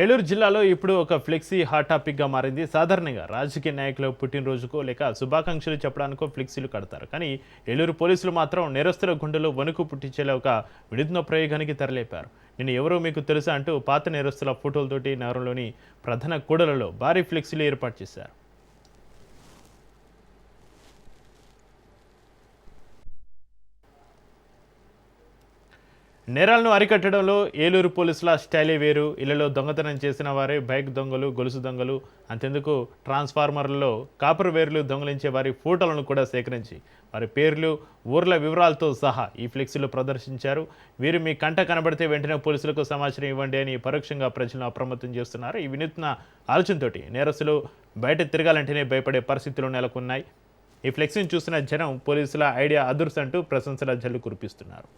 ఏలూరు జిల్లాలో ఇప్పుడు ఒక ఫ్లెక్సీ హాట్ టాపిక్గా మారింది. సాధారణంగా రాజకీయ నాయకులు పుట్టినరోజుకో లేక శుభాకాంక్షలు చెప్పడానికో ఫ్లెక్సీలు కడతారు. కానీ ఏలూరు పోలీసులు మాత్రం నేరస్తుల గుండెలో వణుకు పుట్టించేలా ఒక వినూత్న ప్రయోగానికి తెరలేపారు. నేను ఎవరో మీకు తెలుసా అంటూ పాత నేరస్తుల ఫోటోలతోటి నగరంలోని ప్రధాన కూడలలో భారీ ఫ్లెక్సీలు ఏర్పాటు చేశారు. నేరాలను అరికట్టడంలో ఏలూరు పోలీసుల స్టైలే వేరు. ఇళ్లలో దొంగతనం చేసిన వారే బైక్ దొంగలు, గొలుసు దొంగలు, అంతెందుకు ట్రాన్స్ఫార్మర్లలో కాపర్ వేర్లు దొంగలించే వారి ఫోటోలను కూడా సేకరించి వారి పేర్లు, ఊర్ల వివరాలతో సహా ఈ ఫ్లెక్సీలు ప్రదర్శించారు. వీరు మీ కంట కనబడితే వెంటనే పోలీసులకు సమాచారం ఇవ్వండి అని పరోక్షంగా ప్రజలను అప్రమత్తం చేస్తున్నారు. ఈ వినూత్న ఆలోచనతోటి నేరస్తులు బయట తిరగాలంటేనే భయపడే పరిస్థితులు నెలకొన్నాయి. ఈ ఫ్లెక్సీని చూసిన జనం పోలీసుల ఐడియా అదుర్స్ అంటూ ప్రశంసల జల్లు కురిపిస్తున్నారు.